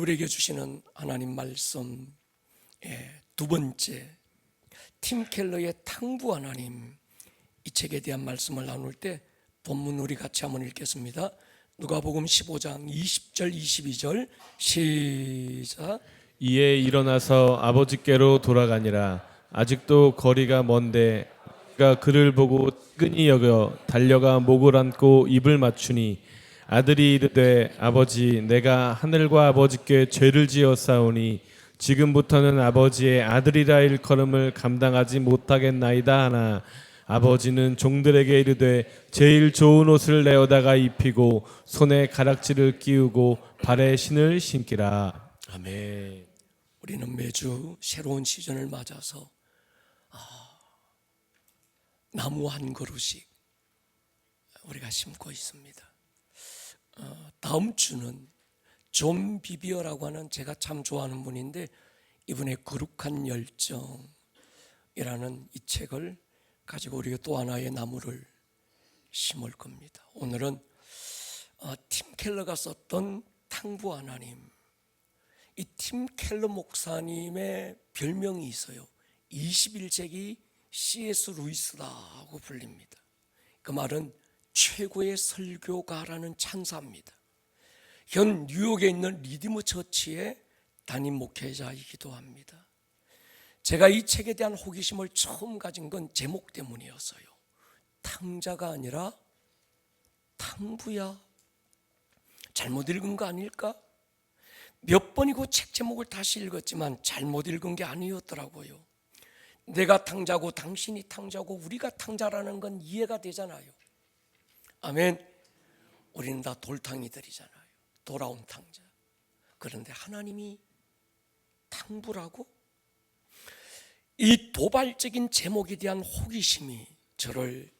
우리에게 주시는 하나님 말씀의 두 번째, 팀 켈러의 탕부 하나님, 이 책에 대한 말씀을 나눌 때 본문 우리 같이 한번 읽겠습니다. 누가복음 15장 20절 22절 시작. 이에 일어나서 아버지께로 돌아가니라. 아직도 거리가 먼데 그가 그를 보고 끈히 여겨 달려가 목을 안고 입을 맞추니 아들이 이르되 아버지, 내가 하늘과 아버지께 죄를 지었사오니 지금부터는 아버지의 아들이라 일컬음을 감당하지 못하겠나이다 하나, 아버지는 종들에게 이르되 제일 좋은 옷을 내어다가 입히고 손에 가락지를 끼우고 발에 신을 신기라. 아멘. 우리는 매주 새로운 시즌을 맞아서 나무 한 그루씩 우리가 심고 있습니다. 다음 주는 존 비비어라고 하는, 제가 참 좋아하는 분인데, 이분의 거룩한 열정이라는 이 책을 가지고 우리가 또 하나의 나무를 심을 겁니다. 오늘은 팀 켈러가 썼던 탕부 하나님, 이 팀 켈러 목사님의 별명이 있어요. 21세기 C.S. 루이스라고 불립니다. 그 말은 최고의 설교가라는 찬사입니다. 현 뉴욕에 있는 리디머 처치의 담임 목회자이기도 합니다. 제가 이 책에 대한 호기심을 처음 가진 건 제목 때문이었어요. 탕자가 아니라 탕부야. 잘못 읽은 거 아닐까? 몇 번이고 책 제목을 다시 읽었지만 잘못 읽은 게 아니었더라고요. 내가 탕자고 당신이 탕자고 우리가 탕자라는 건 이해가 되잖아요. 아멘. 우리는 다 돌탕이들이잖아요. 돌아온 탕자. 그런데 하나님이 탕부라고? 이 도발적인 제목에 대한 호기심이 저를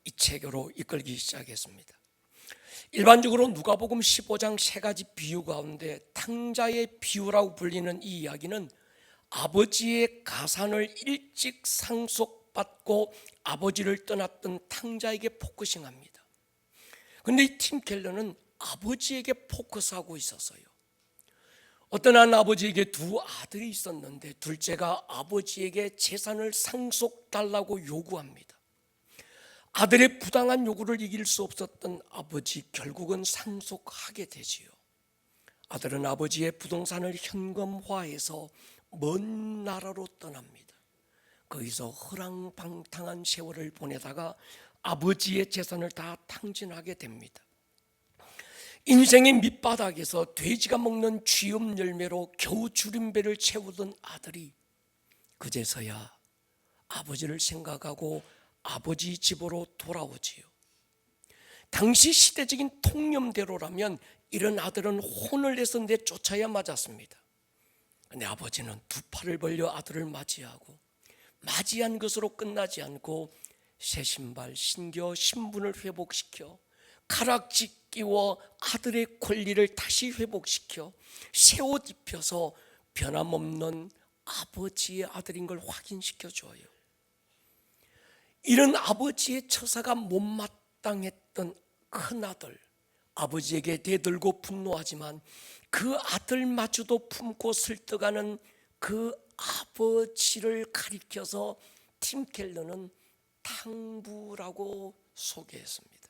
이 책으로 이끌기 시작했습니다. 일반적으로 누가복음 15장 세 가지 비유 가운데 탕자의 비유라고 불리는 이 이야기는 아버지의 가산을 일찍 상속받고 아버지를 떠났던 탕자에게 포커싱합니다. 그런데 이 팀 켈러는 아버지에게 포커스하고 있었어요. 어떤 한 아버지에게 두 아들이 있었는데 둘째가 아버지에게 재산을 상속달라고 요구합니다. 아들의 부당한 요구를 이길 수 없었던 아버지, 결국은 상속하게 되지요. 아들은 아버지의 부동산을 현금화해서 먼 나라로 떠납니다. 거기서 허랑방탕한 세월을 보내다가 아버지의 재산을 다 탕진하게 됩니다. 인생의 밑바닥에서 돼지가 먹는 쥐염 열매로 겨우 줄임배를 채우던 아들이 그제서야 아버지를 생각하고 아버지 집으로 돌아오지요. 당시 시대적인 통념대로라면 이런 아들은 혼을 내서 내쫓아야 맞았습니다. 그런데 아버지는 두 팔을 벌려 아들을 맞이하고 맞이한 것으로 끝나지 않고 새 신발 신겨 신분을 회복시켜 가락지 끼워 아들의 권리를 다시 회복시켜 새 옷 입혀서 변함없는 아버지의 아들인 걸 확인시켜줘요. 이런 아버지의 처사가 못마땅했던 큰아들, 아버지에게 대들고 분노하지만 그 아들마저도 품고 설득하는 그 아버지를 가리켜서 팀 켈러는 탕부라고 소개했습니다.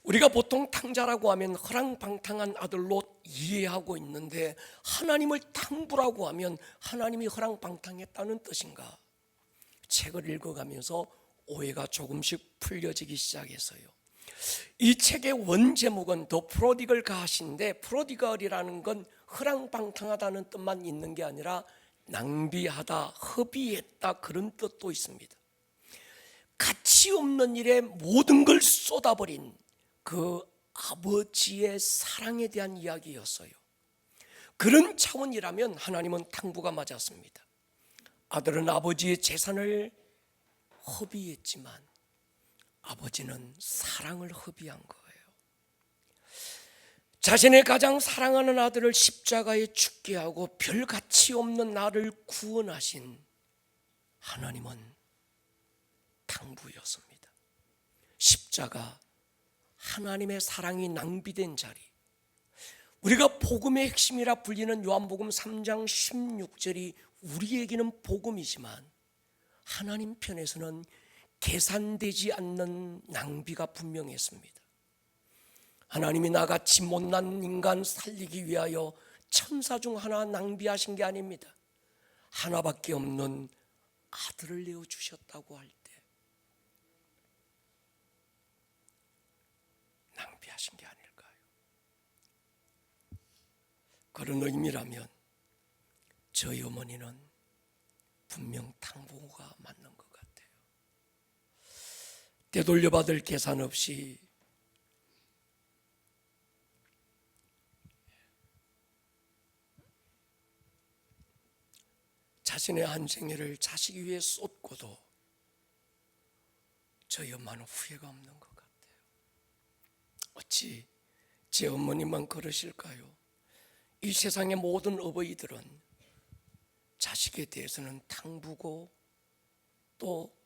우리가 보통 탕자라고 하면 허랑방탕한 아들로 이해하고 있는데 하나님을 탕부라고 하면 하나님이 허랑방탕했다는 뜻인가? 책을 읽어가면서 오해가 조금씩 풀려지기 시작했어요. 이 책의 원제목은 더 프로디걸 가신데, 프로디걸이라는 건 허랑방탕하다는 뜻만 있는 게 아니라 낭비하다, 허비했다, 그런 뜻도 있습니다. 가치 없는 일에 모든 걸 쏟아버린 그 아버지의 사랑에 대한 이야기였어요. 그런 차원이라면 하나님은 탕부가 맞았습니다. 아들은 아버지의 재산을 허비했지만 아버지는 사랑을 허비한 거예요. 자신의 가장 사랑하는 아들을 십자가에 죽게 하고 별 가치 없는 나를 구원하신 하나님은 탕부였습니다. 십자가, 하나님의 사랑이 낭비된 자리, 우리가 복음의 핵심이라 불리는 요한복음 3장 16절이 우리에게는 복음이지만 하나님 편에서는 계산되지 않는 낭비가 분명했습니다. 하나님이 나같이 못난 인간 살리기 위하여 천사 중 하나 낭비하신 게 아닙니다. 하나밖에 없는 아들을 내어주셨다고 할 때 낭비하신 게 아닐까요? 그런 의미라면 저희 어머니는 분명 탕부고가 맞는 것 같아요. 되돌려받을 계산 없이 자신의 한 생애를 자식 위해 쏟고도 저희 엄마는 후회가 없는 것 같아요. 어찌 제 어머니만 그러실까요? 이 세상의 모든 어버이들은 자식에 대해서는 탕부고 또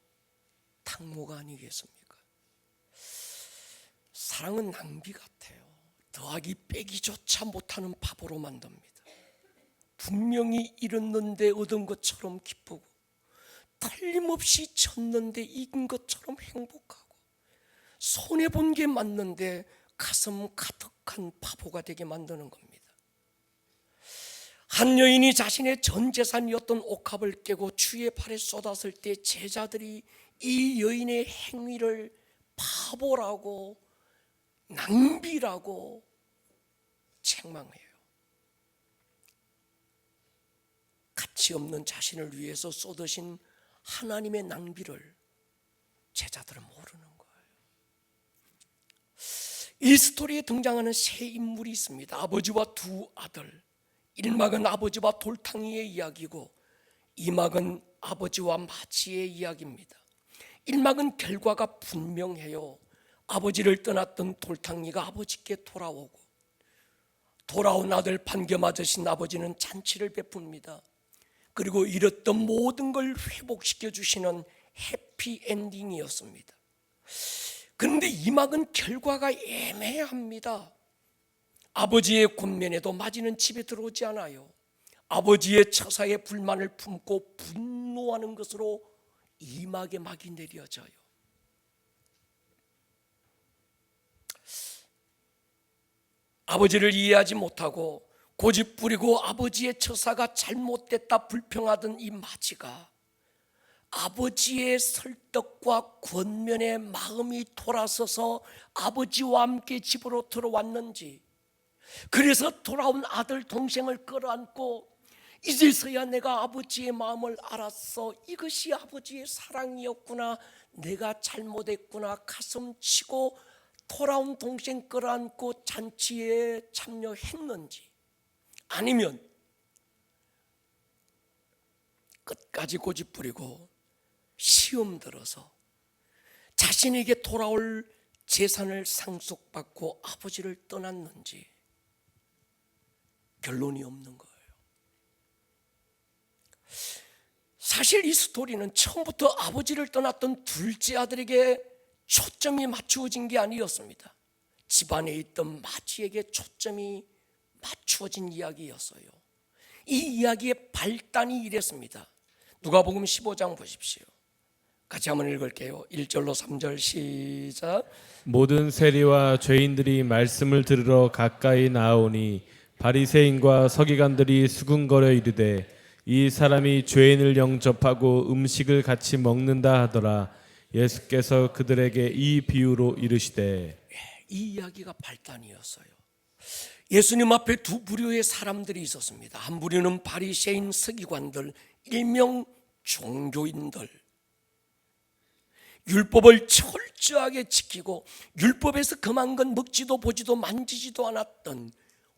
탕모가 아니겠습니까? 사랑은 낭비 같아요. 더하기 빼기조차 못하는 바보로 만듭니다. 분명히 잃었는데 얻은 것처럼 기쁘고 틀림없이 졌는데 이긴 것처럼 행복하고 손해본 게 맞는데 가슴 가득한 바보가 되게 만드는 겁니다. 한 여인이 자신의 전 재산이었던 옥합을 깨고 주의 발에 쏟았을 때 제자들이 이 여인의 행위를 바보라고 낭비라고 책망해요. 가치 없는 자신을 위해서 쏟으신 하나님의 낭비를 제자들은 모르는 거예요. 이 스토리에 등장하는 세 인물이 있습니다. 아버지와 두 아들. 1막은 아버지와 돌탕이의 이야기고 2막은 아버지와 마치의 이야기입니다. 1막은 결과가 분명해요. 아버지를 떠났던 돌탕이가 아버지께 돌아오고 돌아온 아들 반겨 맞으신 아버지는 잔치를 베풉니다. 그리고 잃었던 모든 걸 회복시켜 주시는 해피엔딩이었습니다. 그런데 2막은 결과가 애매합니다. 아버지의 권면에도 마지는 집에 들어오지 않아요. 아버지의 처사에 불만을 품고 분노하는 것으로 2막의 막이 내려져요. 아버지를 이해하지 못하고 고집 부리고 아버지의 처사가 잘못됐다 불평하던 이 마지가 아버지의 설득과 권면에 마음이 돌아서서 아버지와 함께 집으로 들어왔는지, 그래서 돌아온 아들 동생을 끌어안고 이제서야 내가 아버지의 마음을 알았어, 이것이 아버지의 사랑이었구나, 내가 잘못했구나 가슴치고 돌아온 동생 끌어안고 잔치에 참여했는지, 아니면 끝까지 고집 부리고 시험 들어서 자신에게 돌아올 재산을 상속받고 아버지를 떠났는지 결론이 없는 거예요. 사실 이 스토리는 처음부터 아버지를 떠났던 둘째 아들에게 초점이 맞추어진 게 아니었습니다. 집안에 있던 마지에게 초점이 맞추어진 이야기였어요. 이 이야기의 발단이 이랬습니다. 누가복음 15장 보십시오. 같이 한번 읽을게요. 1절로 3절 시작. 모든 세리와 죄인들이 말씀을 들으러 가까이 나오니 바리새인과 서기관들이 수군거려 이르되 이 사람이 죄인을 영접하고 음식을 같이 먹는다 하더라. 예수께서 그들에게 이 비유로 이르시되, 이 이야기가 발단이었어요. 예수님 앞에 두 부류의 사람들이 있었습니다. 한 부류는 바리새인 서기관들, 일명 종교인들, 율법을 철저하게 지키고 율법에서 금한 건 먹지도 보지도 만지지도 않았던,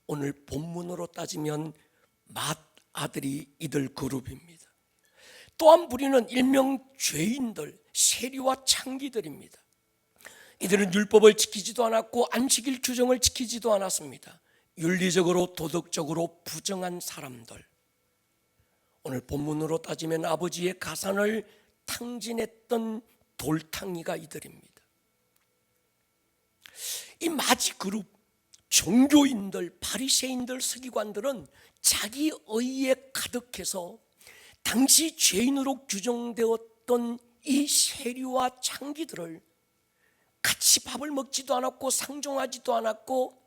오늘 본문으로 따지면 맏아들이 이들 그룹입니다. 또 한 부류는 일명 죄인들, 세리와 창기들입니다. 이들은 율법을 지키지도 않았고 안식일 규정을 지키지도 않았습니다. 윤리적으로 도덕적으로 부정한 사람들. 오늘 본문으로 따지면 아버지의 가산을 탕진했던 돌탕이가 이들입니다. 이 마지 그룹 종교인들, 바리새인들, 서기관들은 자기 의에 가득해서 당시 죄인으로 규정되었던 이 세리와 창기들을 같이 밥을 먹지도 않았고 상종하지도 않았고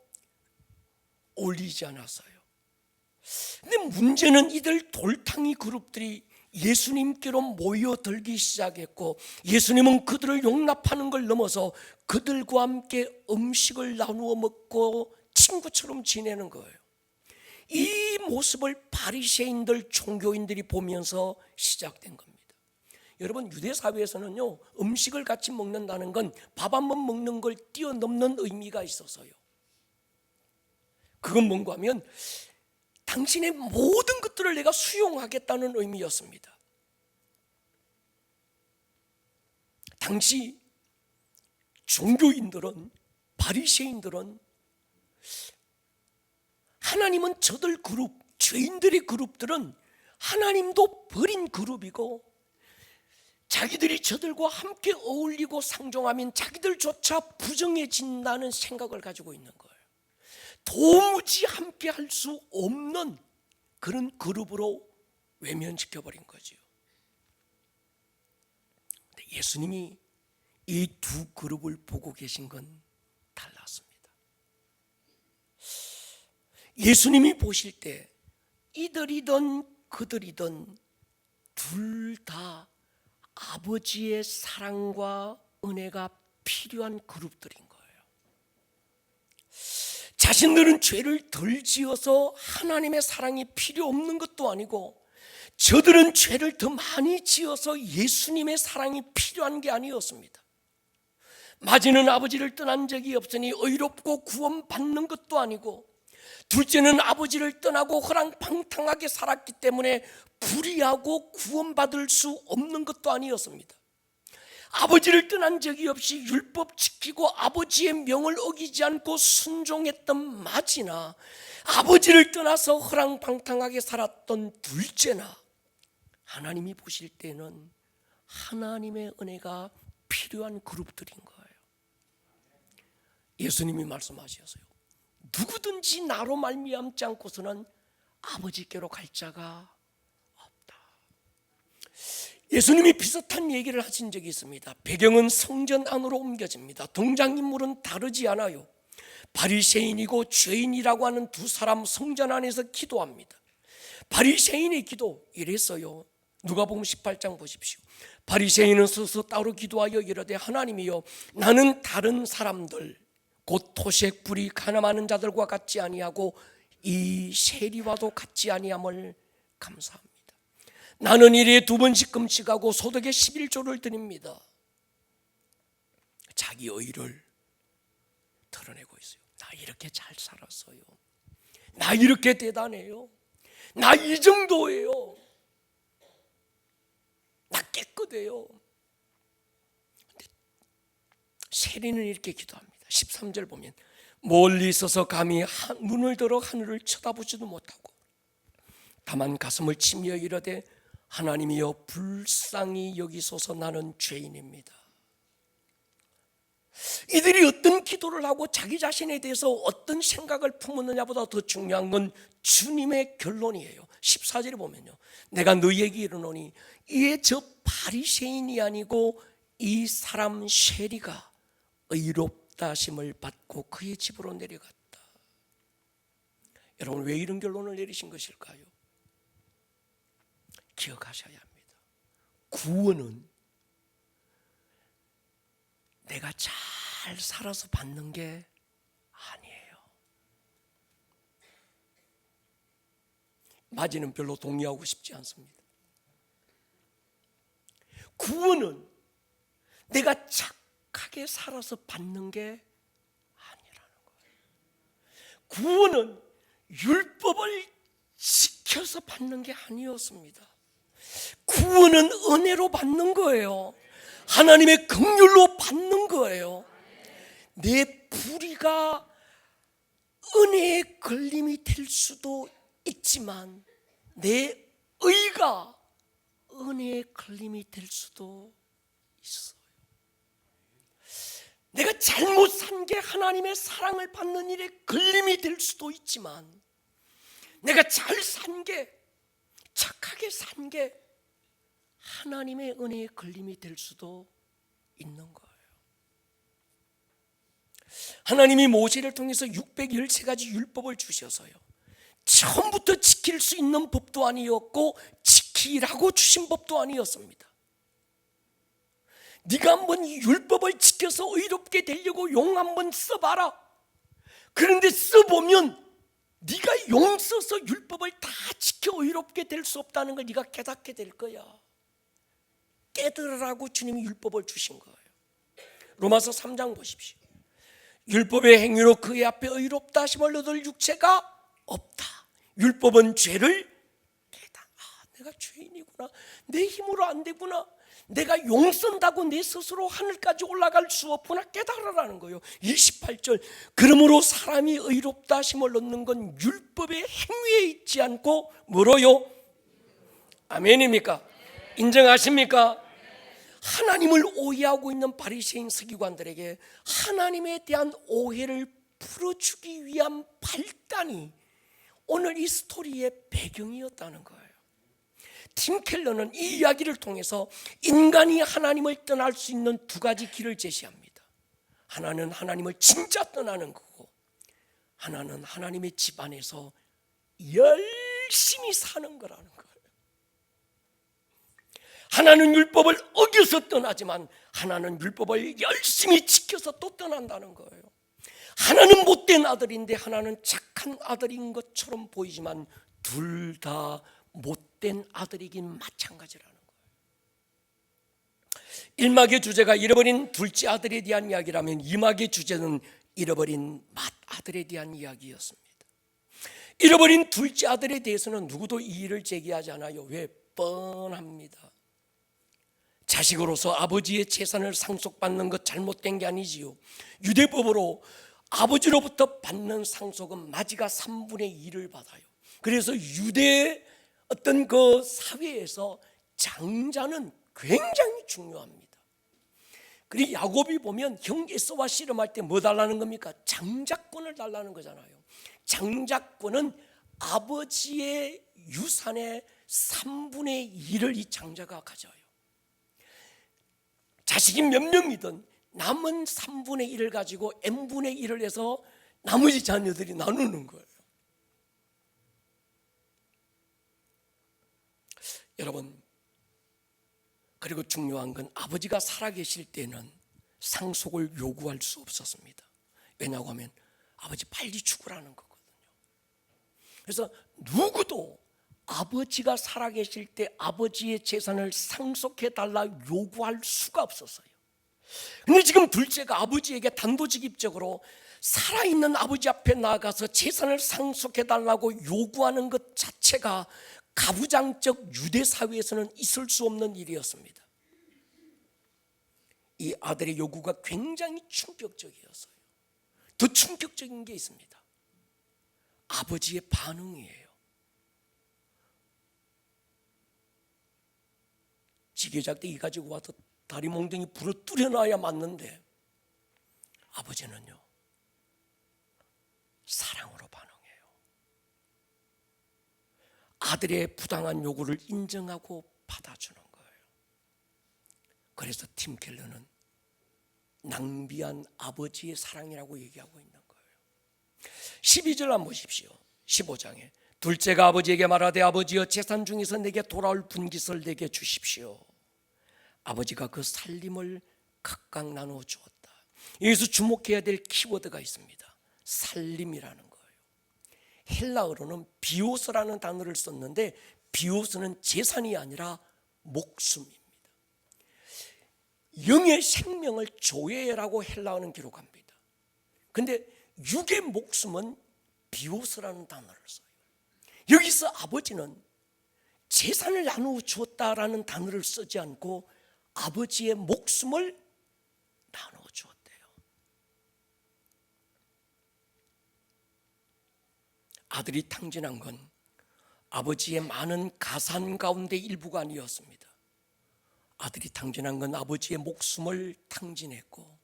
올리지 않았어요. 근데 문제는 이들 돌탕이 그룹들이 예수님께로 모여들기 시작했고, 예수님은 그들을 용납하는 걸 넘어서 그들과 함께 음식을 나누어 먹고 친구처럼 지내는 거예요. 이 모습을 바리새인들, 종교인들이 보면서 시작된 겁니다. 여러분, 유대 사회에서는요, 음식을 같이 먹는다는 건 밥 한 번 먹는 걸 뛰어넘는 의미가 있어서요. 그건 뭔가 하면 당신의 모든 것들을 내가 수용하겠다는 의미였습니다. 당시 종교인들은, 바리새인들은 하나님은 저들 그룹, 죄인들의 그룹들은 하나님도 버린 그룹이고, 자기들이 저들과 함께 어울리고 상종하면 자기들조차 부정해진다는 생각을 가지고 있는 거예요. 도무지 함께 할 수 없는 그런 그룹으로 외면시켜버린 거죠. 예수님이 이 두 그룹을 보고 계신 건 달랐습니다. 예수님이 보실 때 이들이든 그들이든 둘 다 아버지의 사랑과 은혜가 필요한 그룹들인 거예요. 자신들은 죄를 덜 지어서 하나님의 사랑이 필요 없는 것도 아니고, 저들은 죄를 더 많이 지어서 예수님의 사랑이 필요한 게 아니었습니다. 마지는 아버지를 떠난 적이 없으니 의롭고 구원받는 것도 아니고, 둘째는 아버지를 떠나고 허랑방탕하게 살았기 때문에 불의하고 구원받을 수 없는 것도 아니었습니다. 아버지를 떠난 적이 없이 율법 지키고 아버지의 명을 어기지 않고 순종했던 마지나, 아버지를 떠나서 허랑방탕하게 살았던 둘째나, 하나님이 보실 때는 하나님의 은혜가 필요한 그룹들인 거예요. 예수님이 말씀하셨어요. 누구든지 나로 말미암지 않고서는 아버지께로 갈 자가 없다. 예수님이 비슷한 얘기를 하신 적이 있습니다. 배경은 성전 안으로 옮겨집니다. 등장인물은 다르지 않아요. 바리새인이고 죄인이라고 하는 두 사람 성전 안에서 기도합니다. 바리새인의 기도 이랬어요. 누가복음 18장 보십시오. 바리새인은 서서 따로 기도하여 이르되, 하나님이여, 나는 다른 사람들 곧 토색, 불의, 가늠하는 자들과 같지 아니하고 이 세리와도 같지 아니함을 감사합니다. 나는 일에 2번씩 금식하고 소득의 11조를 드립니다. 자기 의를 드러내고 있어요. 나 이렇게 잘 살았어요. 나 이렇게 대단해요. 나 이 정도예요. 나 깨끗해요. 근데 세리는 이렇게 기도합니다. 13절 보면, 멀리 있어서 감히 눈을 들어 하늘을 쳐다보지도 못하고 다만 가슴을 치며 이르되, 하나님이여, 불쌍히 여기소서, 나는 죄인입니다. 이들이 어떤 기도를 하고 자기 자신에 대해서 어떤 생각을 품었느냐보다 더 중요한 건 주님의 결론이에요. 14절에 보면요, 내가 너희에게 이르노니 이에 저 바리새인이 아니고 이 사람 세리가 의롭다 하심을 받고 그의 집으로 내려갔다. 여러분, 왜 이런 결론을 내리신 것일까요? 기억하셔야 합니다. 구원은 내가 잘 살아서 받는 게 아니에요. 마지는 별로 동의하고 싶지 않습니다. 구원은 내가 착하게 살아서 받는 게 아니라는 거예요. 구원은 율법을 지켜서 받는 게 아니었습니다. 구원은 은혜로 받는 거예요. 하나님의 긍휼로 받는 거예요. 내 불의가 은혜의 걸림이 될 수도 있지만 내 의가 은혜의 걸림이 될 수도 있어요. 내가 잘못 산 게 하나님의 사랑을 받는 일에 걸림이 될 수도 있지만, 내가 잘 산 게, 착하게 산 게 하나님의 은혜에 걸림이 될 수도 있는 거예요. 하나님이 모세를 통해서 613가지 율법을 주셔서요, 처음부터 지킬 수 있는 법도 아니었고 지키라고 주신 법도 아니었습니다. 네가 한번 이 율법을 지켜서 의롭게 되려고 용 한번 써봐라. 그런데 써보면 네가 용 써서 율법을 다 지켜 의롭게 될 수 없다는 걸 네가 깨닫게 될 거야. 깨달으라고 주님이 율법을 주신 거예요. 로마서 3장 보십시오. 율법의 행위로 그의 앞에 의롭다 하심을 얻을 육체가 없다. 율법은 죄를 내가 죄인이구나, 내 힘으로 안 되구나, 내가 용 쓴다고 내 스스로 하늘까지 올라갈 수 없구나 깨달으라는 거예요. 28절, 그러므로 사람이 의롭다 하심을 얻는 건 율법의 행위에 있지 않고 뭐로요? 아멘입니까? 인정하십니까? 하나님을 오해하고 있는 바리새인 서기관들에게 하나님에 대한 오해를 풀어주기 위한 발단이 오늘 이 스토리의 배경이었다는 거예요. 팀 켈러는 이 이야기를 통해서 인간이 하나님을 떠날 수 있는 두 가지 길을 제시합니다. 하나는 하나님을 진짜 떠나는 거고, 하나는 하나님의 집 안에서 열심히 사는 거라는 거예요. 하나는 율법을 어겨서 떠나지만 하나는 율법을 열심히 지켜서 또 떠난다는 거예요. 하나는 못된 아들인데 하나는 착한 아들인 것처럼 보이지만 둘 다 못된 아들이긴 마찬가지라는 거예요. 1막의 주제가 잃어버린 둘째 아들에 대한 이야기라면 2막의 주제는 잃어버린 맏아들에 대한 이야기였습니다. 잃어버린 둘째 아들에 대해서는 누구도 이의를 제기하지 않아요. 왜? 뻔합니다. 자식으로서 아버지의 재산을 상속받는 것 잘못된 게 아니지요. 유대법으로 아버지로부터 받는 상속은 마지가 3분의 1을 받아요. 그래서 유대 어떤 그 사회에서 장자는 굉장히 중요합니다. 그리고 야곱이 보면 형 에서와 씨름할 때 뭐 달라는 겁니까? 장자권을 달라는 거잖아요. 장자권은 아버지의 유산의 3분의 1을 이 장자가 가져요. 자식이 몇 명이든 남은 3분의 1을 가지고 n분의 1을 해서 나머지 자녀들이 나누는 거예요. 여러분, 그리고 중요한 건 아버지가 살아계실 때는 상속을 요구할 수 없었습니다. 왜냐고 하면 아버지 빨리 죽으라는 거거든요. 그래서 누구도 아버지가 살아계실 때 아버지의 재산을 상속해달라 요구할 수가 없었어요. 근데 지금 둘째가 아버지에게 단도직입적으로 살아있는 아버지 앞에 나가서 재산을 상속해달라고 요구하는 것 자체가 가부장적 유대 사회에서는 있을 수 없는 일이었습니다. 이 아들의 요구가 굉장히 충격적이었어요. 더 충격적인 게 있습니다. 아버지의 반응이에요. 지게작대기 가지고 와서 다리 몽둥이 부러뜨려 놔야 맞는데 아버지는요, 사랑으로 반응해요. 아들의 부당한 요구를 인정하고 받아주는 거예요. 그래서 팀 켈러는 낭비한 아버지의 사랑이라고 얘기하고 있는 거예요. 12절 한번 보십시오. 15장에 둘째가 아버지에게 말하되 아버지여 재산 중에서 내게 돌아올 분깃을 내게 주십시오. 아버지가 그 살림을 각각 나누어 주었다. 여기서 주목해야 될 키워드가 있습니다. 살림이라는 거예요. 헬라어로는 비오스라는 단어를 썼는데 비오스는 재산이 아니라 목숨입니다. 영의 생명을 조회라고 헬라어는 기록합니다. 근데 육의 목숨은 비오스라는 단어를 써요. 여기서 아버지는 재산을 나누어 주었다라는 단어를 쓰지 않고 아버지의 목숨을 나누어 주었대요. 아들이 탕진한 건 아버지의 많은 가산 가운데 일부가 아니었습니다. 아들이 탕진한 건 아버지의 목숨을 탕진했고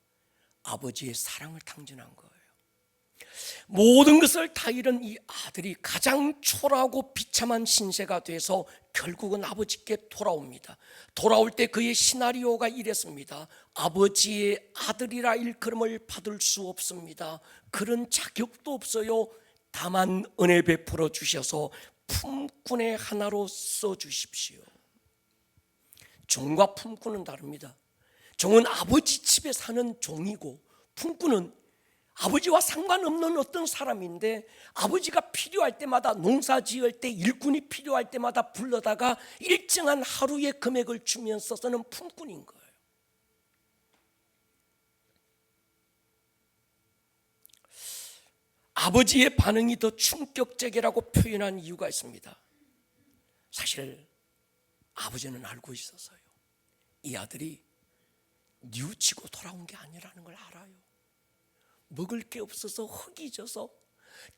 아버지의 사랑을 탕진한 거예요. 모든 것을 다 잃은 이 아들이 가장 초라하고 비참한 신세가 돼서 결국은 아버지께 돌아옵니다. 돌아올 때 그의 시나리오가 이랬습니다. 아버지의 아들이라 일컬음을 받을 수 없습니다. 그런 자격도 없어요. 다만 은혜 베풀어 주셔서 품꾼의 하나로 써주십시오. 종과 품꾼은 다릅니다. 종은 아버지 집에 사는 종이고, 품꾼은 아버지와 상관없는 어떤 사람인데 아버지가 필요할 때마다, 농사 지을 때 일꾼이 필요할 때마다 불러다가 일정한 하루의 금액을 주면서 쓰는 품꾼인 거예요. 아버지의 반응이 더 충격적이라고 표현한 이유가 있습니다. 사실 아버지는 알고 있었어요. 이 아들이 뉘우치고 돌아온 게 아니라는 걸 알아요. 먹을 게 없어서 흙이 져서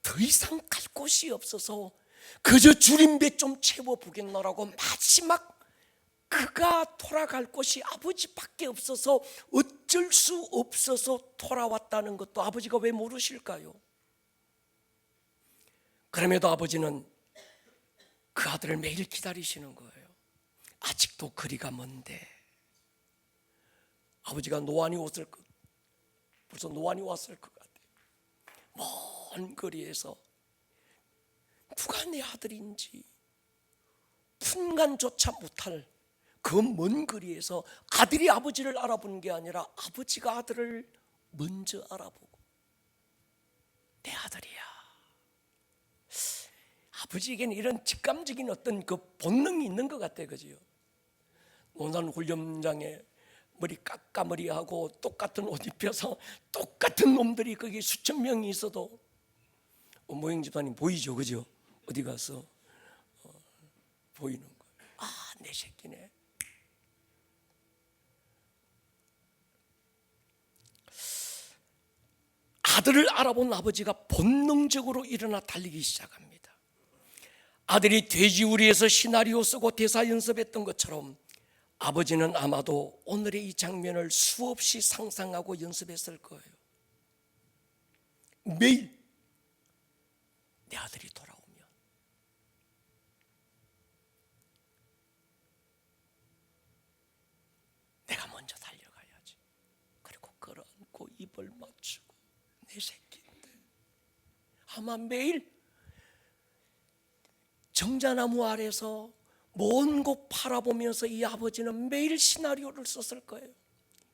더 이상 갈 곳이 없어서 그저 줄임배 좀 채워보겠노라고 마지막 그가 돌아갈 곳이 아버지밖에 없어서 어쩔 수 없어서 돌아왔다는 것도 아버지가 왜 모르실까요? 그럼에도 아버지는 그 아들을 매일 기다리시는 거예요. 아직도 거리가 먼데. 아버지가 노안이 왔을 것, 벌써 노안이 왔을 것 같아요. 먼 거리에서 누가 내 아들인지 분간조차 못할 그 먼 거리에서 아들이 아버지를 알아보는 게 아니라 아버지가 아들을 먼저 알아보고, 내 아들이야. 아버지에게는 이런 직감적인 어떤 그 본능이 있는 것 같아요. 그죠? 논산 훈련장에 머리 깎아머리하고 똑같은 옷 입혀서 똑같은 놈들이 거기 수천 명이 있어도 모형 집사님 보이죠? 그죠? 어디 가서 보이는 거예요. 아, 내 새끼네. 아들을 알아본 아버지가 본능적으로 일어나 달리기 시작합니다. 아들이 돼지우리에서 시나리오 쓰고 대사 연습했던 것처럼 아버지는 아마도 오늘의 이 장면을 수없이 상상하고 연습했을 거예요. 매일 내 아들이 돌아오면 내가 먼저 달려가야지. 그리고 끌어안고 입을 맞추고, 내 새끼인데. 아마 매일 정자나무 아래서 먼 곳 바라보면서 이 아버지는 매일 시나리오를 썼을 거예요.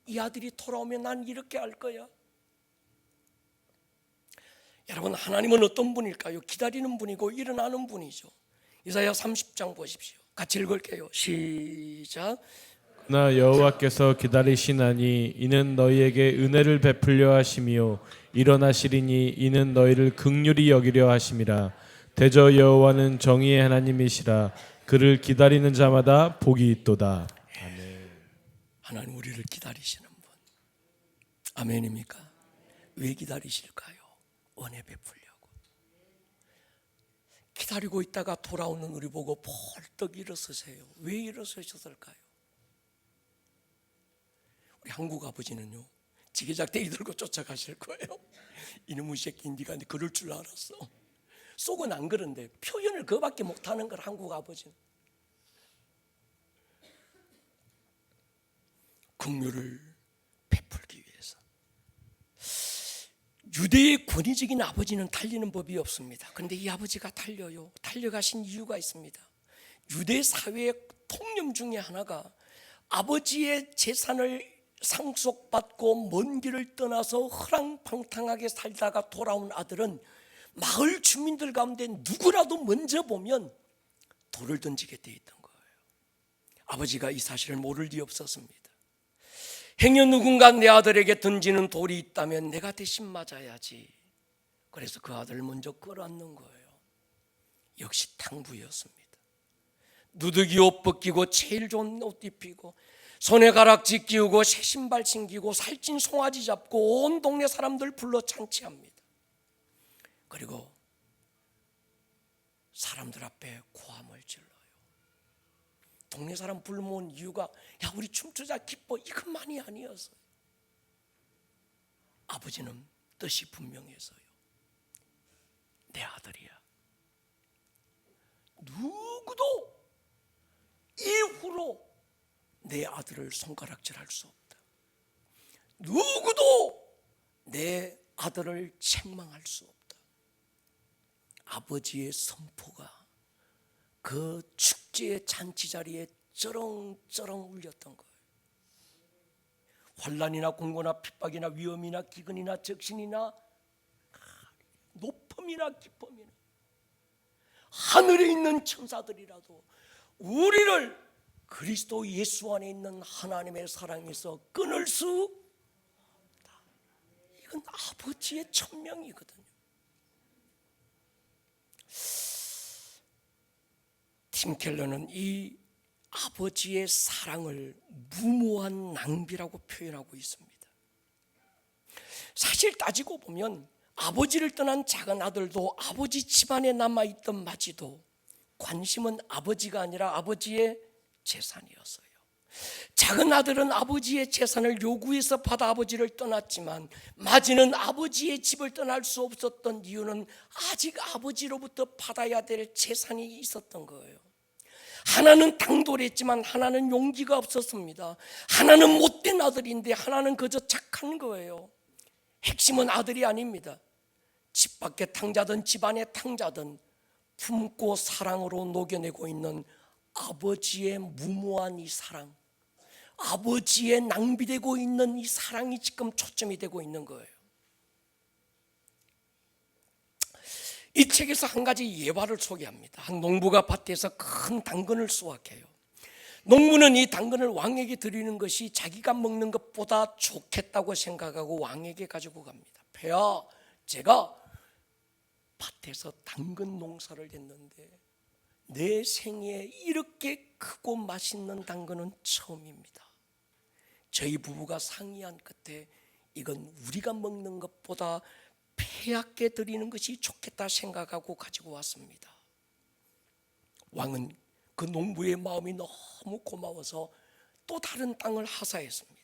이 아들이 돌아오면 난 이렇게 할 거야. 여러분, 하나님은 어떤 분일까요? 기다리는 분이고 일어나는 분이죠. 이사야 30장 보십시오. 같이 읽을게요. 시작. 나 여호와께서 기다리시나니 이는 너희에게 은혜를 베풀려 하심이요 일어나시리니 이는 너희를 긍휼히 여기려 하심이라. 대저 여호와는 정의의 하나님이시라. 그를 기다리는 자마다 복이 있도다. 아멘. 하나님 우리를 기다리시는 분. 아멘입니까? 왜 기다리실까요? 은혜 베풀려고. 기다리고 있다가 돌아오는 우리 보고 벌떡 일어서세요. 왜 일어서셨을까요? 우리 한국 아버지는요, 지게작대기 들고 쫓아가실 거예요. 이놈의 새끼, 네가 그럴 줄 알았어. 속은 안 그런데 표현을 그거밖에 못하는 걸 한국 아버지는. 긍휼을 베풀기 위해서. 유대의 권위적인 아버지는 달리는 법이 없습니다. 그런데 이 아버지가 달려요. 달려가신 이유가 있습니다. 유대 사회의 통념 중에 하나가 아버지의 재산을 상속받고 먼 길을 떠나서 허랑방탕하게 살다가 돌아온 아들은 마을 주민들 가운데 누구라도 먼저 보면 돌을 던지게 돼 있던 거예요. 아버지가 이 사실을 모를 리 없었습니다. 행여 누군가 내 아들에게 던지는 돌이 있다면 내가 대신 맞아야지. 그래서 그 아들을 먼저 끌어안는 거예요. 역시 탕부였습니다. 누더기 옷 벗기고 제일 좋은 옷 입히고 손에 가락지 끼우고 새 신발 신기고 살찐 송아지 잡고 온 동네 사람들 불러 잔치합니다. 그리고 사람들 앞에 고함을 질러요. 동네 사람 불러모은 이유가 야 우리 춤추자 기뻐 이것만이 아니었어요. 아버지는 뜻이 분명해서요. 내 아들이야. 누구도 이후로 내 아들을 손가락질할 수 없다. 누구도 내 아들을 책망할 수 없다. 아버지의 선포가 그 축제의 잔치 자리에 쩌렁쩌렁 울렸던 거예요. 환난이나 공고나 핍박이나 위험이나 기근이나 적신이나 높음이나 기쁨이나 하늘에 있는 천사들이라도 우리를 그리스도 예수 안에 있는 하나님의 사랑에서 끊을 수 없다. 이건 아버지의 천명이거든요. 팀 켈러는 이 아버지의 사랑을 무모한 낭비라고 표현하고 있습니다. 사실 따지고 보면 아버지를 떠난 작은 아들도 아버지 집안에 남아있던 마지도 관심은 아버지가 아니라 아버지의 재산이었어요. 작은 아들은 아버지의 재산을 요구해서 받아 아버지를 떠났지만 마지는 아버지의 집을 떠날 수 없었던 이유는 아직 아버지로부터 받아야 될 재산이 있었던 거예요. 하나는 당돌했지만 하나는 용기가 없었습니다. 하나는 못된 아들인데 하나는 그저 착한 거예요. 핵심은 아들이 아닙니다. 집 밖의 탕자든 집안의 탕자든 품고 사랑으로 녹여내고 있는 아버지의 무모한 이 사랑, 아버지의 낭비되고 있는 이 사랑이 지금 초점이 되고 있는 거예요. 이 책에서 한 가지 예화를 소개합니다. 한 농부가 밭에서 큰 당근을 수확해요. 농부는 이 당근을 왕에게 드리는 것이 자기가 먹는 것보다 좋겠다고 생각하고 왕에게 가지고 갑니다. 폐하, 제가 밭에서 당근 농사를 했는데 내 생애에 이렇게 크고 맛있는 당근은 처음입니다. 저희 부부가 상의한 끝에 이건 우리가 먹는 것보다 폐하께 드리는 것이 좋겠다 생각하고 가지고 왔습니다. 왕은 그 농부의 마음이 너무 고마워서 또 다른 땅을 하사했습니다.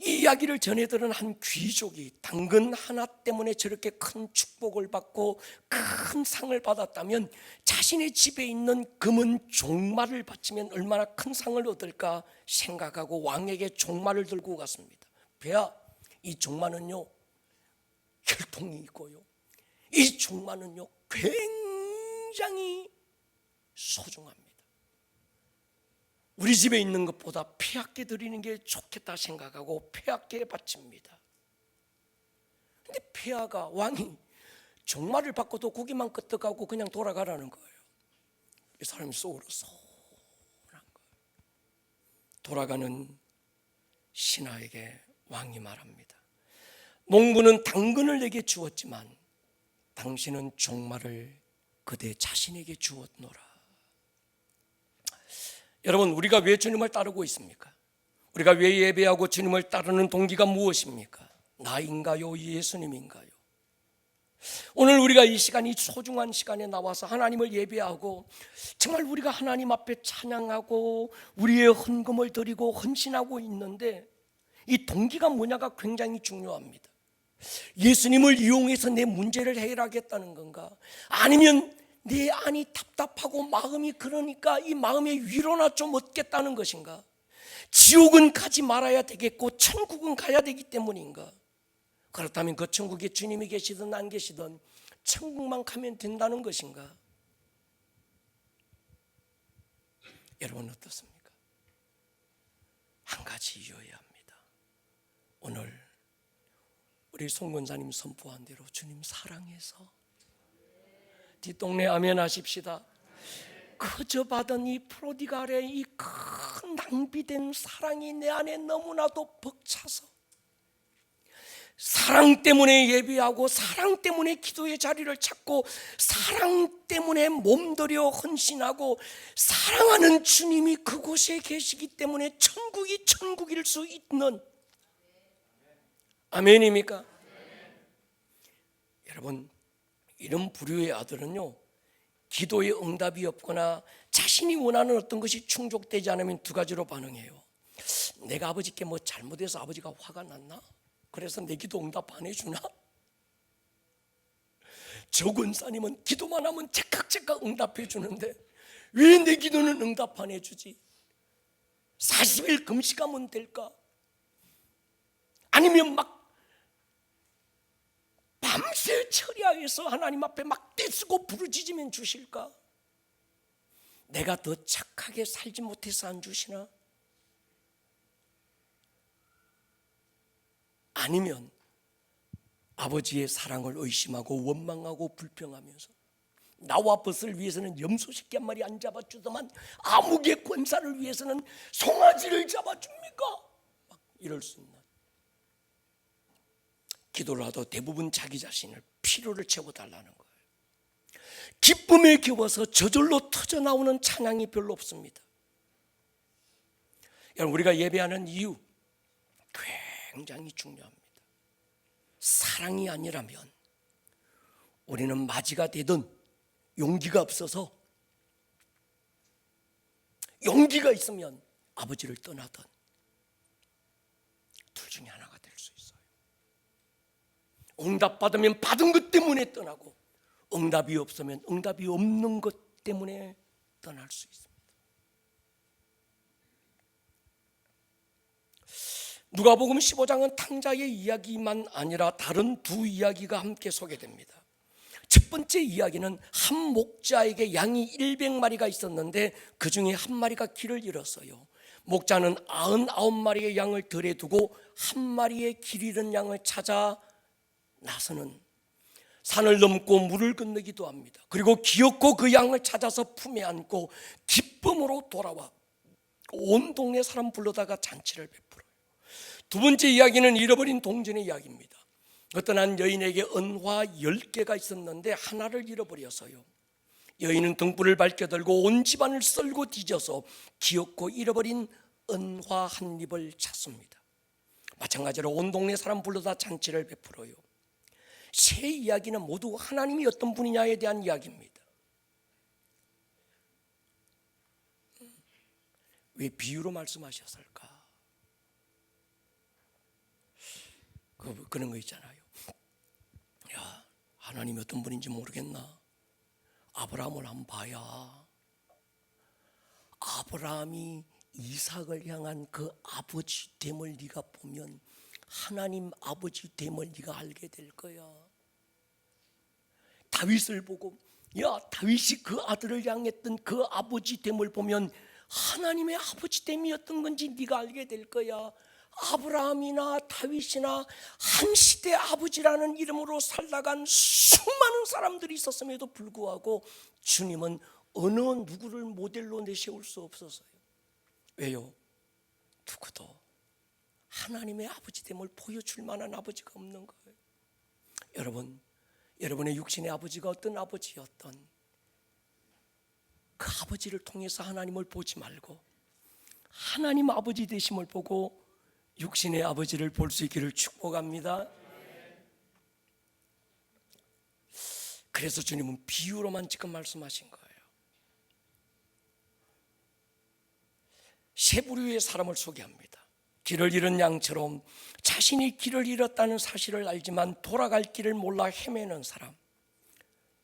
이 이야기를 전해들은 한 귀족이 당근 하나 때문에 저렇게 큰 축복을 받고 큰 상을 받았다면 자신의 집에 있는 금은 종말을 바치면 얼마나 큰 상을 얻을까 생각하고 왕에게 종말을 들고 갔습니다. 폐하, 이 종말은요 혈통이 있고요, 이 종말은요 굉장히 소중합니다. 우리 집에 있는 것보다 폐하께 드리는 게 좋겠다 생각하고 폐하께 바칩니다. 근데 폐하가, 왕이 종말을 받고도 고기만 끄떡하고 그냥 돌아가라는 거예요. 이 사람이 속으로 서운한 거예요. 돌아가는 신하에게 왕이 말합니다. 농부는 당근을 내게 주었지만 당신은 종말을 그대 자신에게 주었노라. 여러분, 우리가 왜 주님을 따르고 있습니까? 우리가 왜 예배하고 주님을 따르는 동기가 무엇입니까? 나인가요? 예수님인가요? 오늘 우리가 이 시간이 소중한 시간에 나와서 하나님을 예배하고 정말 우리가 하나님 앞에 찬양하고 우리의 헌금을 드리고 헌신하고 있는데 이 동기가 뭐냐가 굉장히 중요합니다. 예수님을 이용해서 내 문제를 해결하겠다는 건가? 아니면 내 안이 답답하고 마음이 그러니까 이 마음의 위로나 좀 얻겠다는 것인가? 지옥은 가지 말아야 되겠고 천국은 가야 되기 때문인가? 그렇다면 그 천국에 주님이 계시든 안 계시든 천국만 가면 된다는 것인가? 여러분 어떻습니까? 한 가지 이유해야 합니다. 오늘 우리 송 권사님 선포한 대로 주님 사랑해서 뒷동네 아멘 하십시다. 그저 받은 이 프로디갈의 이 큰 낭비된 사랑이 내 안에 너무나도 벅차서 사랑 때문에 예배하고 사랑 때문에 기도의 자리를 찾고 사랑 때문에 몸들여 헌신하고 사랑하는 주님이 그곳에 계시기 때문에 천국이 천국일 수 있는, 아멘입니까? 여러분, 이런 부류의 아들은요 기도의 응답이 없거나 자신이 원하는 어떤 것이 충족되지 않으면 두 가지로 반응해요. 내가 아버지께 뭐 잘못해서 아버지가 화가 났나? 그래서 내 기도 응답 안 해주나? 저 권사님은 기도만 하면 제깍제깍 응답해 주는데 왜 내 기도는 응답 안 해주지? 40일 금식하면 될까? 아니면 막 밤새 철야해서 하나님 앞에 막 떼쓰고 부르짖으면 주실까? 내가 더 착하게 살지 못해서 안 주시나? 아니면 아버지의 사랑을 의심하고 원망하고 불평하면서 나와 벗을 위해서는 염소 새끼 한 마리 안 잡아주더만 암흑의 권사를 위해서는 송아지를 잡아줍니까? 막 이럴 수 있는, 기도를 하도 대부분 자기 자신을 필요를 채워달라는 거예요. 기쁨에 겨워서 저절로 터져나오는 찬양이 별로 없습니다. 여러분, 우리가 예배하는 이유 굉장히 중요합니다. 사랑이 아니라면 우리는 맞이가 되든 용기가 없어서, 용기가 있으면 아버지를 떠나든 둘 중에 하나가 될 수 있어요. 응답받으면 받은 것 때문에 떠나고, 응답이 없으면 응답이 없는 것 때문에 떠날 수 있습니다. 누가복음 15장은 탕자의 이야기만 아니라 다른 두 이야기가 함께 소개됩니다. 첫 번째 이야기는 한 목자에게 양이 100마리가 있었는데 그 중에 한 마리가 길을 잃었어요. 목자는 99마리의 양을 들에 두고 한 마리의 길 잃은 양을 찾아 나서는 산을 넘고 물을 건너기도 합니다. 그리고 기어코 그 양을 찾아서 품에 안고 기쁨으로 돌아와 온 동네 사람 불러다가 잔치를 베풀어요. 두 번째 이야기는 잃어버린 동전의 이야기입니다. 어떤 한 여인에게 은화 10개가 있었는데 하나를 잃어버려서요, 여인은 등불을 밝혀 들고 온 집안을 썰고 뒤져서 기어코 잃어버린 은화 한 입을 찾습니다. 마찬가지로 온 동네 사람 불러다 잔치를 베풀어요. 세 이야기는 모두 하나님이 어떤 분이냐에 대한 이야기입니다. 왜 비유로 말씀하셨을까? 그런 거 있잖아요. 야, 하나님이 어떤 분인지 모르겠나? 아브라함을 한번 봐야. 아브라함이 이삭을 향한 그 아버지 됨을 네가 보면 하나님 아버지 됨을 네가 알게 될 거야. 다윗을 보고, 야, 다윗이 그 아들을 향했던 그 아버지 됨을 보면 하나님의 아버지 됨이었던 건지 네가 알게 될 거야. 아브라함이나 다윗이나 한 시대 아버지라는 이름으로 살다간 수많은 사람들이 있었음에도 불구하고 주님은 어느 누구를 모델로 내세울 수 없었어요. 왜요? 누구도 하나님의 아버지됨을 보여줄 만한 아버지가 없는 거예요. 여러분, 여러분의 육신의 아버지가 어떤 아버지였던 그 아버지를 통해서 하나님을 보지 말고 하나님 아버지 되심을 보고 육신의 아버지를 볼 수 있기를 축복합니다. 그래서 주님은 비유로만 지금 말씀하신 거예요. 세 부류의 사람을 소개합니다. 길을 잃은 양처럼 자신이 길을 잃었다는 사실을 알지만 돌아갈 길을 몰라 헤매는 사람,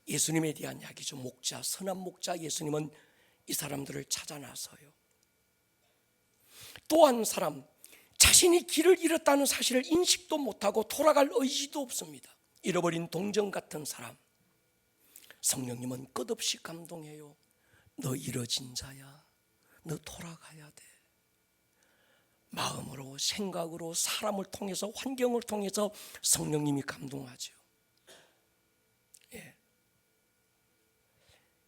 예수님에 대한 이야기죠. 목자, 선한 목자 예수님은 이 사람들을 찾아 나서요. 또 한 사람, 자신이 길을 잃었다는 사실을 인식도 못하고 돌아갈 의지도 없습니다. 잃어버린 동전 같은 사람, 성령님은 끝없이 감동해요. 너 잃어진 자야, 너 돌아가야 돼. 마음으로, 생각으로, 사람을 통해서, 환경을 통해서 성령님이 감동하죠. 예.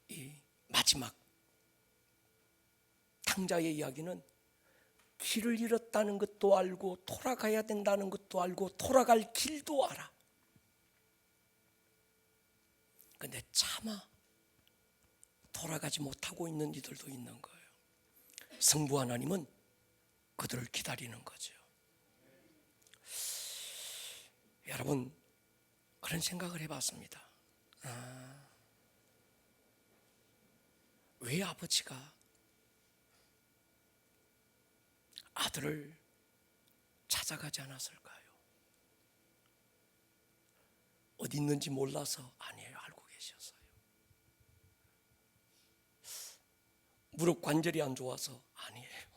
이 마지막 탕자의 이야기는 길을 잃었다는 것도 알고 돌아가야 된다는 것도 알고 돌아갈 길도 알아. 근데 차마 돌아가지 못하고 있는 이들도 있는 거예요. 성부 하나님은 그들을 기다리는 거죠. 여러분, 그런 생각을 해봤습니다. 왜 아버지가 아들을 찾아가지 않았을까요? 어디 있는지 몰라서? 아니에요. 알고 계셨어요. 무릎 관절이 안 좋아서? 아니에요.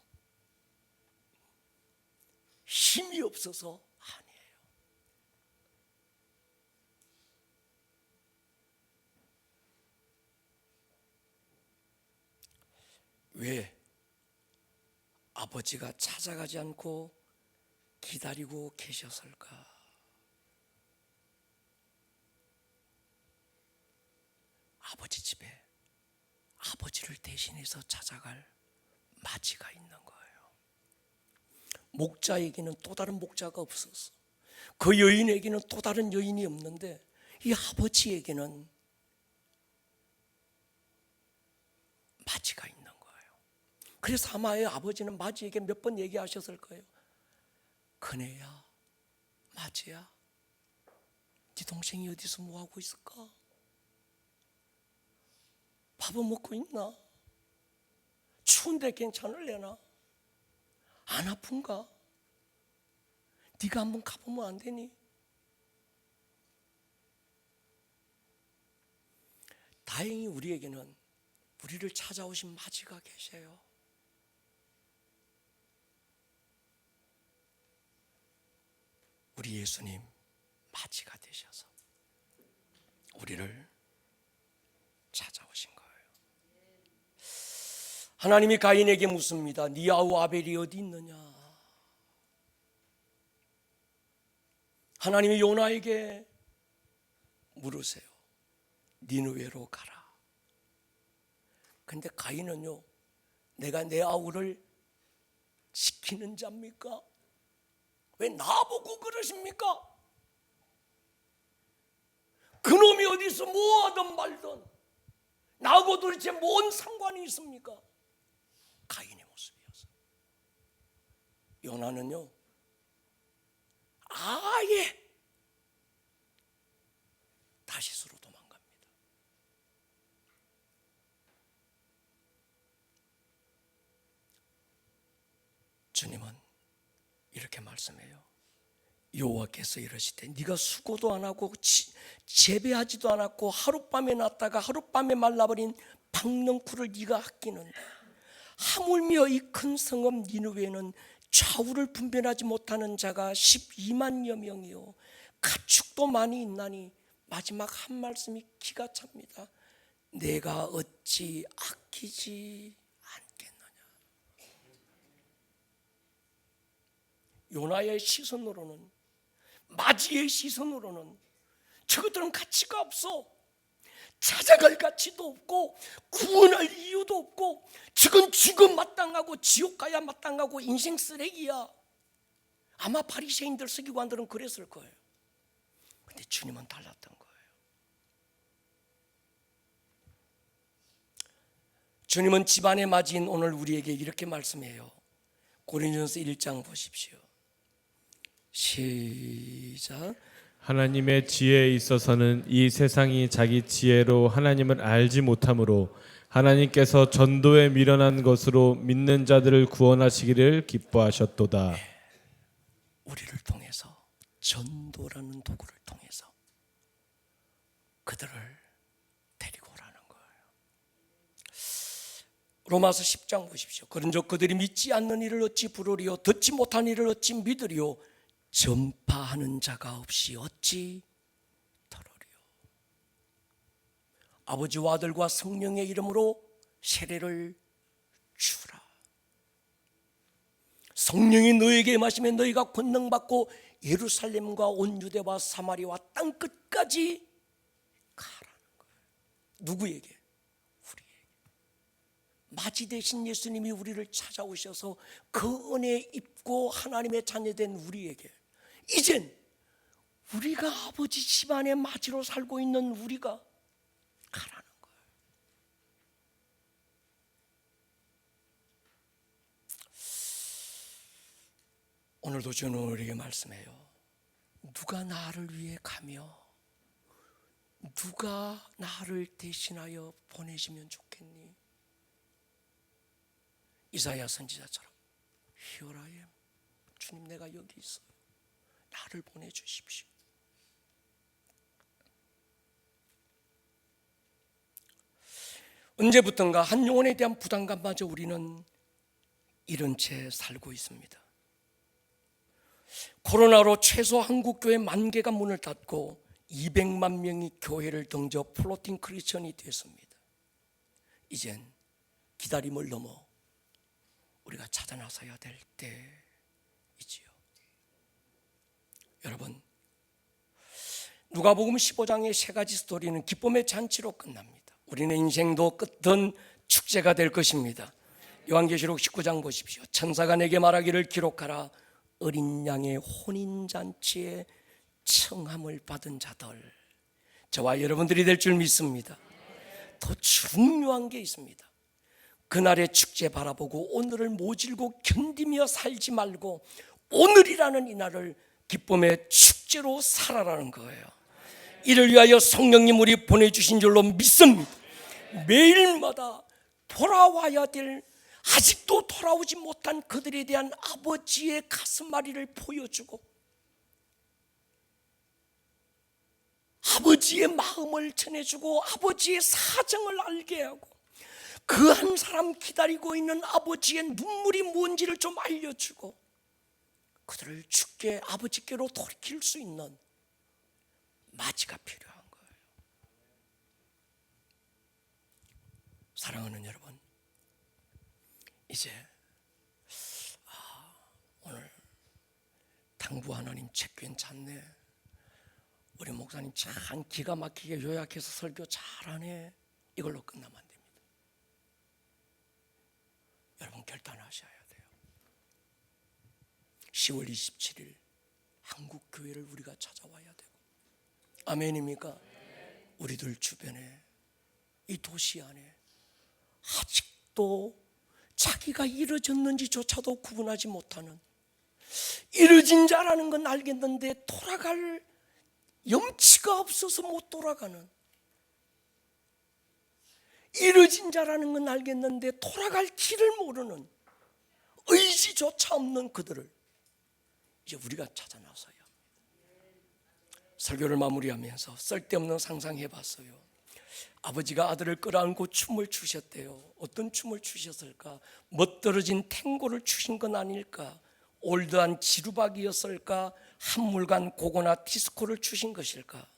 힘이 없어서? 아니에요. 왜 아버지가 찾아가지 않고 기다리고 계셨을까? 아버지 집에 아버지를 대신해서 찾아갈 맞이가 있는 거예요. 목자에게는 또 다른 목자가 없었어. 그 여인에게는 또 다른 여인이 없는데 이 아버지에게는 맞이가 있는 거예요. 그래서 아마 아버지는 맞이에게 몇 번 얘기하셨을 거예요. 큰애야, 맞이야, 네 동생이 어디서 뭐하고 있을까? 밥은 먹고 있나? 추운데 괜찮을래나? 안 아픈가? 네가 한번 가보면 안 되니? 다행히 우리에게는 우리를 찾아오신 맞이가 계세요. 우리 예수님 맞이가 되셔서 우리를 찾아오신 거예요. 하나님이 가인에게 묻습니다. 네 아우 아벨이 어디 있느냐? 하나님이 요나에게 물으세요. 니느웨로 가라. 근데 가인은요, 내가 내 아우를 지키는 자입니까? 왜 나보고 그러십니까? 그놈이 어디서 뭐 하든 말든 나하고 도대체 뭔 상관이 있습니까? 가인의 모습이었어요. 요나는요, 아예 다시스로 도망갑니다. 주님은 이렇게 말씀해요. 여호와께서 이러시되 네가 수고도 안 하고 재배하지도 않았고 하룻밤에 났다가 하룻밤에 말라버린 박넝쿨을 네가 아끼는데 하물며 이 큰 성읍 니느웨는 좌우를 분별하지 못하는 자가 12만여 명이요 가축도 많이 있나니 마지막 한 말씀이 기가 찹니다. 내가 어찌 아끼지 않겠느냐. 요나의 시선으로는, 마지의 시선으로는 저것들은 가치가 없어. 찾아갈 가치도 없고 구원할 이유도 없고 저건 죽음 마땅하고 지옥 가야 마땅하고 인생 쓰레기야. 아마 바리새인들 서기관들은 그랬을 거예요. 근데 주님은 달랐던 거예요. 주님은 집안의 맞이인 오늘 우리에게 이렇게 말씀해요. 고린도전서 1장 보십시오. 시작. 하나님의 지혜에 있어서는 이 세상이 자기 지혜로 하나님을 알지 못하므로 하나님께서 전도에 미련한 것으로 믿는 자들을 구원하시기를 기뻐하셨도다. 우리를 통해서, 전도라는 도구를 통해서 그들을 데리고 오라는 거예요. 로마서 10장 보십시오. 그런즉 그들이 믿지 않는 이를 어찌 부르리요 듣지 못한 이를 어찌 믿으리요 전파하는 자가 없이 어찌 들으리요. 아버지와 아들과 성령의 이름으로 세례를 주라. 성령이 너에게 임하시면 너희가 권능 받고 예루살렘과 온 유대와 사마리아와 땅 끝까지 가라는 거예요. 누구에게? 우리에게. 맞이 되신 예수님이 우리를 찾아오셔서 그 은혜 입고 하나님의 자녀된 우리에게 이젠 우리가 아버지 집안의 맞이로 살고 있는 우리가 가라는 거예요. 오늘도 주는 우리에게 말씀해요. 누가 나를 위해 가며 누가 나를 대신하여 보내시면 좋겠니? 이사야 선지자처럼 Here I am. 주님 내가 여기 있어요. 나를 보내주십시오. 언제부턴가 한 영혼에 대한 부담감마저 우리는 잃은 채 살고 있습니다. 코로나로 최소 한국교회 10,000개가 문을 닫고 200만 명이 교회를 등져 플로팅 크리스천이 됐습니다. 이젠 기다림을 넘어 우리가 찾아 나서야 될 때이지요. 여러분, 누가복음 15장의 3가지 스토리는 기쁨의 잔치로 끝납니다. 우리는 인생도 끝은 축제가 될 것입니다. 요한계시록 19장 보십시오. 천사가 내게 말하기를 기록하라. 어린 양의 혼인잔치에 청함을 받은 자들, 저와 여러분들이 될 줄 믿습니다. 더 중요한 게 있습니다. 그날의 축제 바라보고 오늘을 모질고 견디며 살지 말고 오늘이라는 이 날을 기쁨의 축제로 살아라는 거예요. 이를 위하여 성령님 우리 보내주신 줄로 믿습니다. 매일마다 돌아와야 될, 아직도 돌아오지 못한 그들에 대한 아버지의 가슴앓이를 보여주고 아버지의 마음을 전해주고 아버지의 사정을 알게 하고 그 한 사람 기다리고 있는 아버지의 눈물이 뭔지를 좀 알려주고 그들을 주께 아버지께로 돌이킬 수 있는 맞이가 필요한 거예요. 사랑하는 여러분, 이제 오늘 당부 하나님 책 괜찮네, 우리 목사님 참 기가 막히게 요약해서 설교 잘하네, 이걸로 끝나면 안 됩니다. 여러분 결단하셔야 돼요. 10월 27일 한국교회를 우리가 찾아와야 되고, 아멘입니까? 우리들 주변에 이 도시 안에 아직도 자기가 이루어졌는지조차도 구분하지 못하는, 이루어진 자라는 건 알겠는데 돌아갈 염치가 없어서 못 돌아가는, 이루어진 자라는 건 알겠는데 돌아갈 길을 모르는, 의지조차 없는 그들을 이제 우리가 찾아 나서야 합니다. 설교를 마무리하면서 쓸데없는 상상해봤어요. 아버지가 아들을 끌어안고 춤을 추셨대요. 어떤 춤을 추셨을까? 멋들어진 탱고를 추신 건 아닐까? 올드한 지루박이었을까? 한물간 고고나 디스코를 추신 것일까?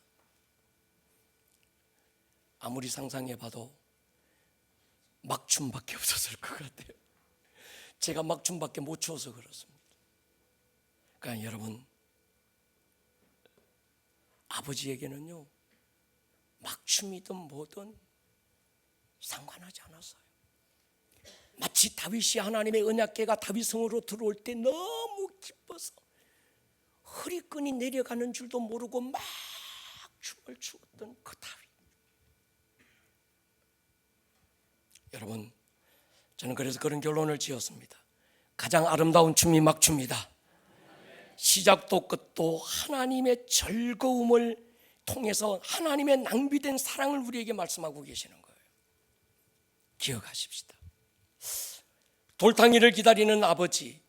아무리 상상해봐도 막춤밖에 없었을 것 같아요. 제가 막춤밖에 못 추어서 그렇습니다. 그러니까 여러분, 아버지에게는요 막춤이든 뭐든 상관하지 않았어요. 마치 다윗이 하나님의 언약궤가 다윗성으로 들어올 때 너무 기뻐서 허리끈이 내려가는 줄도 모르고 막 춤을 추었던 그 다윗. 여러분, 저는 그래서 그런 결론을 지었습니다. 가장 아름다운 춤이 막춤이다. 시작도 끝도 하나님의 즐거움을 통해서 하나님의 낭비된 사랑을 우리에게 말씀하고 계시는 거예요. 기억하십시다. 돌탕이를 기다리는 아버지,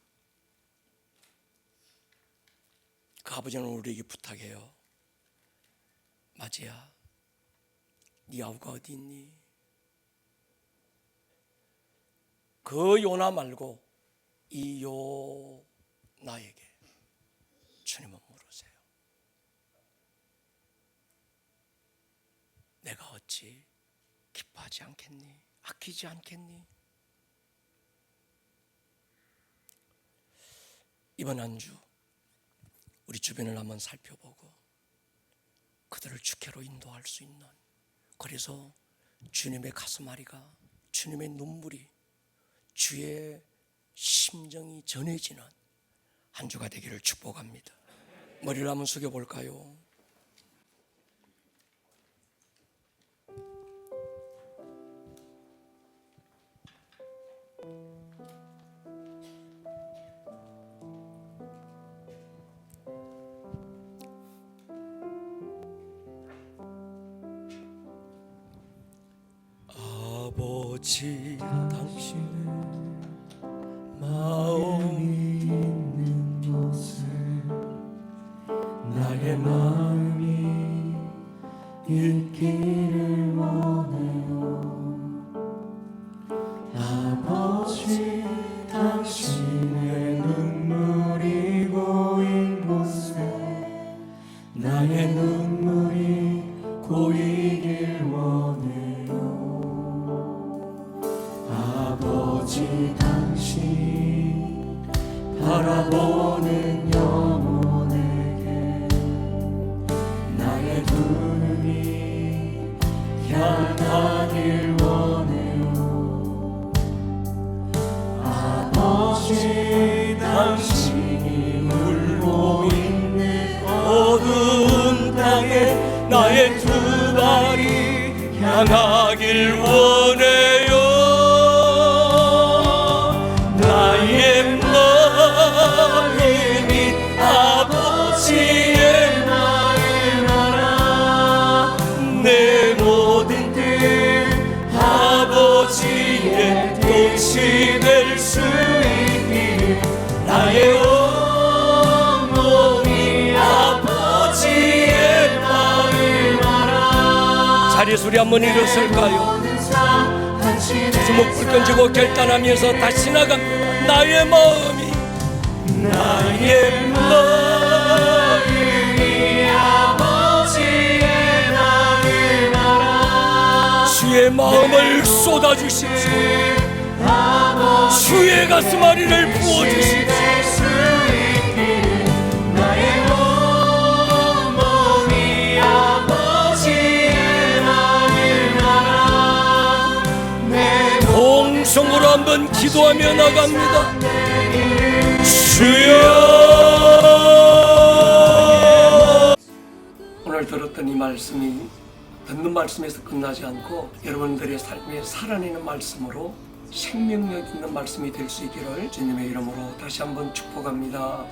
그 아버지는 우리에게 부탁해요. 마지야, 네 아우가 어디 있니? 그 요나 말고 이 요나에게 주님은 물으세요. 내가 어찌 기뻐하지 않겠니? 아끼지 않겠니? 이번 한 주 우리 주변을 한번 살펴보고 그들을 주께로 인도할 수 있는, 그래서 주님의 가슴앓이가, 주님의 눈물이, 주의 심정이 전해지는 한 주가 되기를 축복합니다. 머리를 한번 숙여볼까요? 아버지, 당신의 마음이 있는 곳에 나의 마음이 있기를 원해요. 향하길 원해요. 나의 마음이 아버지의 마음 알아. 내 모든 뜻 아버지의 뜻이 될 수 있기를. 나의 온몸이 아버지의 마음 알아. 자리에서 우리 한번 일어설까요? 주먹불 던지고 결단하면서 다시 나가. 나의 마음이 아버지의 마음 알아. 주의 마음을 쏟아주십시오. 주의 가슴 아리를 부어주십시오. 나의 온몸이 아버지의 마음을 알아. 공성으로 한번 기도하며 나갑니다. 주여. 오늘 들었던 이 말씀이 듣는 말씀에서 끝나지 않고 여러분들의 삶에 살아내는 말씀으로 생명력 있는 말씀이 될 수 있기를 주님의 이름으로 다시 한번 축복합니다.